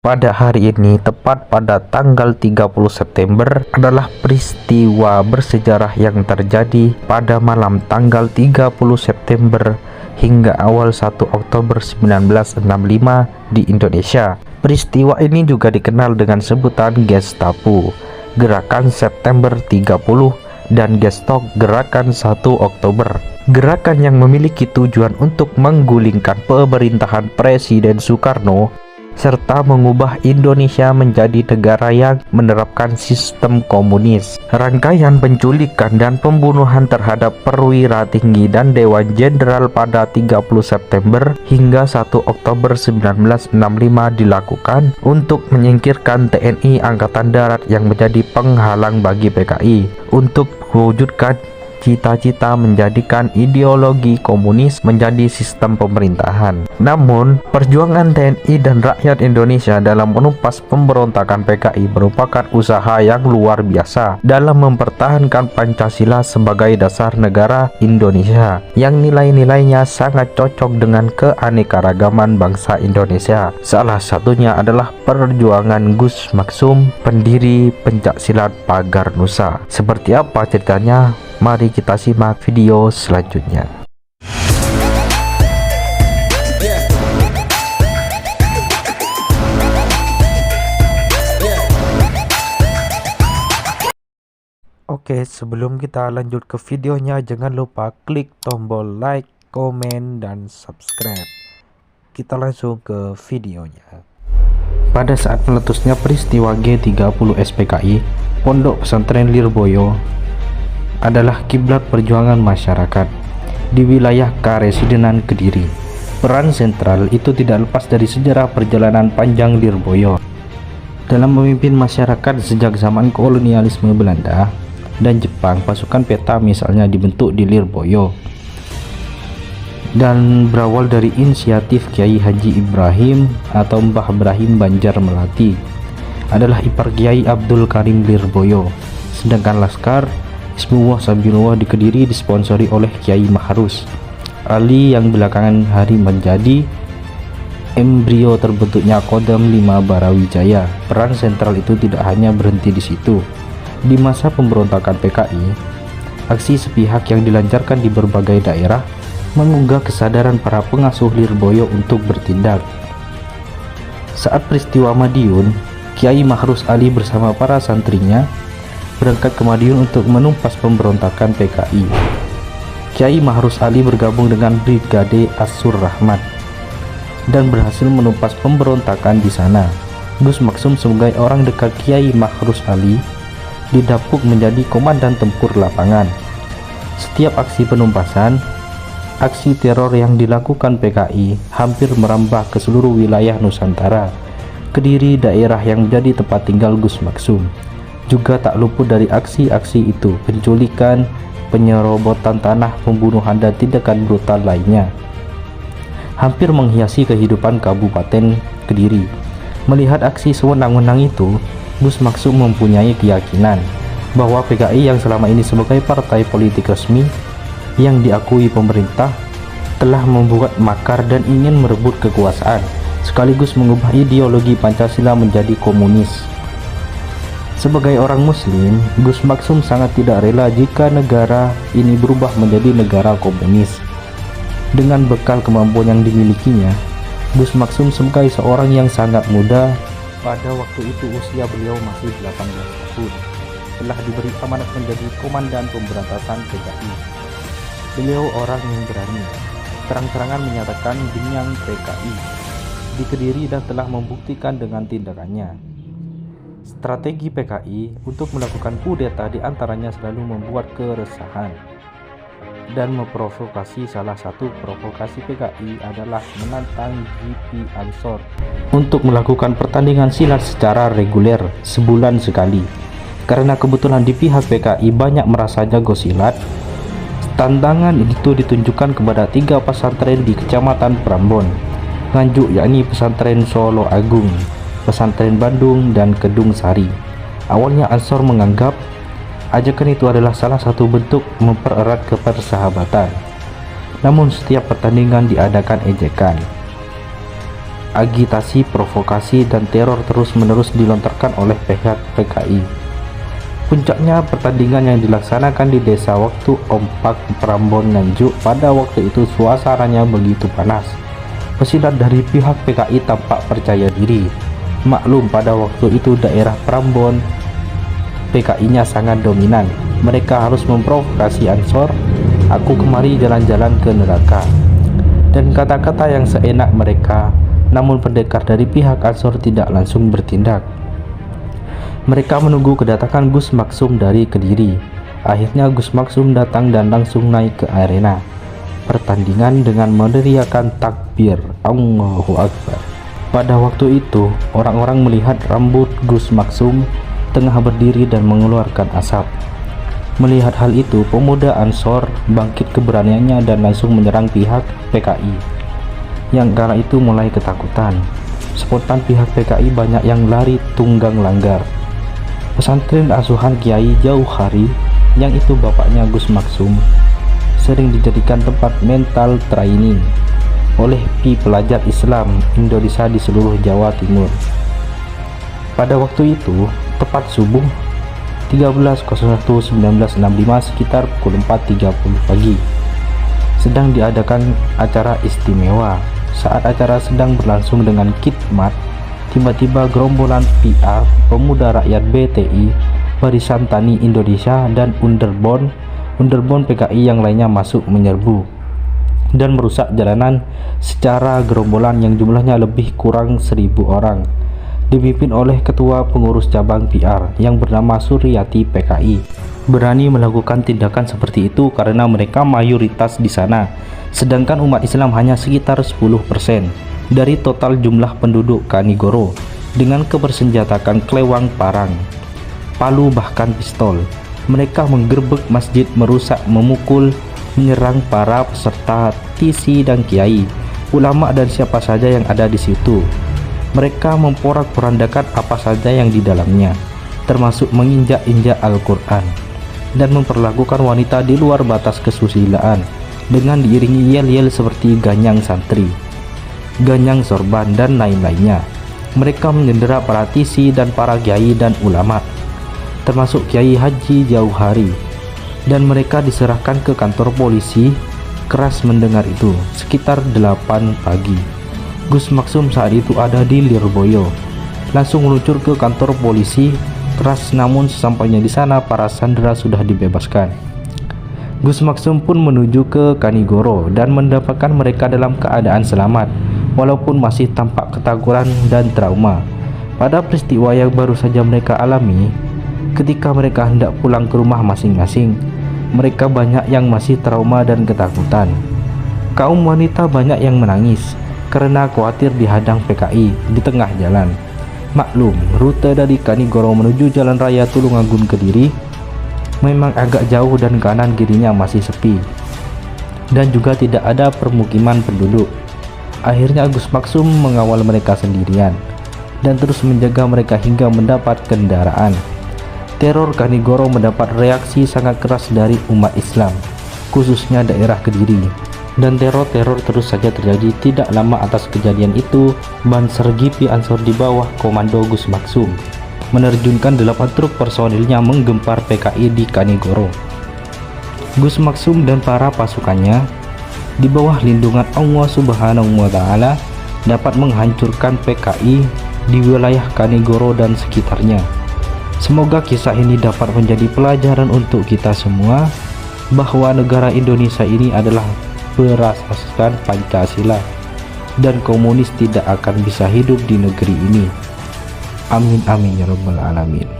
Pada hari ini, tepat pada tanggal 30 September, adalah peristiwa bersejarah yang terjadi pada malam tanggal 30 September hingga awal 1 Oktober 1965 di Indonesia. Peristiwa ini juga dikenal dengan sebutan Gestapo, Gerakan September 30, dan Gestok, Gerakan 1 Oktober. Gerakan yang memiliki tujuan untuk menggulingkan pemerintahan Presiden Soekarno serta mengubah Indonesia menjadi negara yang menerapkan sistem komunis. Rangkaian penculikan dan pembunuhan terhadap perwira tinggi dan Dewan Jenderal pada 30 September hingga 1 Oktober 1965 dilakukan untuk menyingkirkan TNI Angkatan Darat yang menjadi penghalang bagi PKI untuk mewujudkan cita-cita menjadikan ideologi komunis menjadi sistem pemerintahan. Namun, perjuangan TNI dan rakyat Indonesia dalam menumpas pemberontakan PKI merupakan usaha yang luar biasa dalam mempertahankan Pancasila sebagai dasar negara Indonesia yang nilai-nilainya sangat cocok dengan keanekaragaman bangsa Indonesia. Salah satunya adalah perjuangan Gus Maksum, pendiri pencaksilat Pagar Nusa. Seperti apa ceritanya? Mari kita simak video selanjutnya. Oke, sebelum kita lanjut ke videonya, jangan lupa klik tombol like, komen, dan subscribe. Kita langsung ke videonya. Pada saat meletusnya peristiwa G30 SPKI, Pondok Pesantren Lirboyo adalah kiblat perjuangan masyarakat di wilayah Karesidenan Kediri. Peran sentral itu tidak lepas dari sejarah perjalanan panjang Lirboyo dalam memimpin masyarakat sejak zaman kolonialisme Belanda dan Jepang. Pasukan peta misalnya dibentuk di Lirboyo dan berawal dari inisiatif Kiai Haji Ibrahim atau Mbah Ibrahim Banjar Melati, adalah ipar Kiai Abdul Karim Lirboyo. Sedangkan Laskar Ismuwah Sabilullah di Kediri disponsori oleh Kiai Mahrus Ali yang belakangan hari menjadi embrio terbentuknya Kodam 5 Barawijaya. Peran sentral itu tidak hanya berhenti di situ. Di masa pemberontakan PKI, aksi sepihak yang dilancarkan di berbagai daerah mengunggah kesadaran para pengasuh Lirboyo untuk bertindak. Saat peristiwa Madiun, Kiai Mahrus Ali bersama para santrinya berangkat ke Madiun untuk menumpas pemberontakan PKI. Kiai Mahrus Ali bergabung dengan Brigade Asur Rahmat dan berhasil menumpas pemberontakan di sana. Gus Maksum sebagai orang dekat Kiai Mahrus Ali didapuk menjadi komandan tempur lapangan. Setiap aksi penumpasan, aksi teror yang dilakukan PKI hampir merambah ke seluruh wilayah Nusantara. Kediri, daerah yang menjadi tempat tinggal Gus Maksum, juga tak luput dari aksi-aksi itu: penculikan, penyerobotan tanah, pembunuhan, dan tindakan brutal lainnya hampir menghiasi kehidupan Kabupaten Kediri. Melihat aksi sewenang-wenang itu, Gus Maksum mempunyai keyakinan bahwa PKI yang selama ini sebagai partai politik resmi yang diakui pemerintah telah membuat makar dan ingin merebut kekuasaan, sekaligus mengubah ideologi Pancasila menjadi komunis. Sebagai orang Muslim, Gus Maksum sangat tidak rela jika negara ini berubah menjadi negara komunis. Dengan bekal kemampuan yang dimilikinya, Gus Maksum sebagai seorang yang sangat muda, pada waktu itu usia beliau masih 18 tahun, telah diberi amanat menjadi komandan pemberantasan PKI. Beliau orang yang berani, terang-terangan menyatakan genyang PKI di Kediri dan telah membuktikan dengan tindakannya. Strategi PKI untuk melakukan kudeta diantaranya selalu membuat keresahan dan memprovokasi. Salah satu provokasi PKI adalah menantang GP Ansor untuk melakukan pertandingan silat secara reguler sebulan sekali. Karena kebetulan di pihak PKI banyak merasa jago silat, tantangan itu ditunjukkan kepada 3 pesantren di Kecamatan Prambon, Nganjuk, yakni Pesantren Solo Agung, Pesantren Bandung, dan Kedung Sari. Awalnya Ansor menganggap ajakan itu adalah salah satu bentuk mempererat kepersahabatan. Namun setiap pertandingan diadakan ejekan. agitasi, provokasi, dan teror terus-menerus dilontarkan oleh pihak PKI. Puncaknya pertandingan yang dilaksanakan di desa waktu Ompak Prambon Nganjuk. Pada waktu itu suasananya begitu panas. Pesilat dari pihak PKI tampak percaya diri. Maklum pada waktu itu daerah Prambon PKI-nya sangat dominan. Mereka harus memprovokasi Ansor, "Aku kemari jalan-jalan ke neraka," dan kata-kata yang seenak mereka. Namun pendekar dari pihak Ansor tidak langsung bertindak. Mereka menunggu kedatangan Gus Maksum dari Kediri. Akhirnya Gus Maksum datang dan langsung naik ke arena pertandingan dengan meneriakkan takbir, Allahu Akbar. Pada waktu itu, orang-orang melihat rambut Gus Maksum tengah berdiri dan mengeluarkan asap. Melihat hal itu, pemuda Ansor bangkit keberaniannya dan langsung menyerang pihak PKI, yang kala itu mulai ketakutan. Spontan pihak PKI banyak yang lari tunggang langgar. Pesantren asuhan Kiai Jauhari, yang itu bapaknya Gus Maksum, sering dijadikan tempat mental training oleh pelajar Islam Indonesia di seluruh Jawa Timur. Pada waktu itu, tepat subuh 13.01.1965 sekitar pukul 4.30 pagi, sedang diadakan acara istimewa. Saat acara sedang berlangsung dengan khidmat, tiba-tiba gerombolan PR, pemuda rakyat BTI, Barisan Tani Indonesia, dan Underbond PKI yang lainnya masuk menyerbu dan merusak jalanan secara gerombolan yang jumlahnya lebih kurang 1.000 orang, dipimpin oleh ketua pengurus cabang PR yang bernama Suryati PKI. Berani melakukan tindakan seperti itu karena mereka mayoritas di sana, sedangkan umat Islam hanya sekitar 10% dari total jumlah penduduk Kanigoro, dengan kebersenjatakan klewang, parang, palu, bahkan pistol. Mereka menggerebek masjid, merusak, memukul, menyerang para peserta, tisi dan kiai, ulama dan siapa saja yang ada di situ. Mereka memporak-porandakan apa saja yang di dalamnya, termasuk menginjak-injak Al-Quran, dan memperlakukan wanita di luar batas kesusilaan dengan diiringi yel-yel seperti ganyang santri, ganyang sorban, dan lain-lainnya. Mereka menyandera para tisi dan para kiai dan ulama, termasuk Kiai Haji Jauhari, dan mereka diserahkan ke kantor polisi. Keras mendengar itu. Sekitar 8 pagi, Gus Maksum saat itu ada di Lirboyo, langsung meluncur ke kantor polisi. Keras, namun sesampainya di sana para sandera sudah dibebaskan. Gus Maksum pun menuju ke Kanigoro dan mendapatkan mereka dalam keadaan selamat, walaupun masih tampak ketakutan dan trauma pada peristiwa yang baru saja mereka alami. Ketika mereka hendak pulang ke rumah masing-masing, mereka banyak yang masih trauma dan ketakutan. Kaum wanita banyak yang menangis karena khawatir dihadang PKI di tengah jalan. Maklum, rute dari Kanigoro menuju Jalan Raya Tulungagung Kediri memang agak jauh dan kanan kirinya masih sepi, dan juga tidak ada permukiman penduduk. Akhirnya Gus Maksum mengawal mereka sendirian dan terus menjaga mereka hingga mendapat kendaraan. Teror Kanigoro mendapat reaksi sangat keras dari umat Islam, khususnya daerah Kediri, dan teror terus saja terjadi. Tidak lama atas kejadian itu, Banser GP Ansor di bawah komando Gus Maksum menerjunkan 8 truk personilnya menggempar PKI di Kanigoro. Gus Maksum dan para pasukannya di bawah lindungan Allah Subhanahu wa Ta'ala dapat menghancurkan PKI di wilayah Kanigoro dan sekitarnya. Semoga kisah ini dapat menjadi pelajaran untuk kita semua bahwa negara Indonesia ini adalah berasaskan Pancasila, dan komunis tidak akan bisa hidup di negeri ini. Amin amin ya rabbal alamin.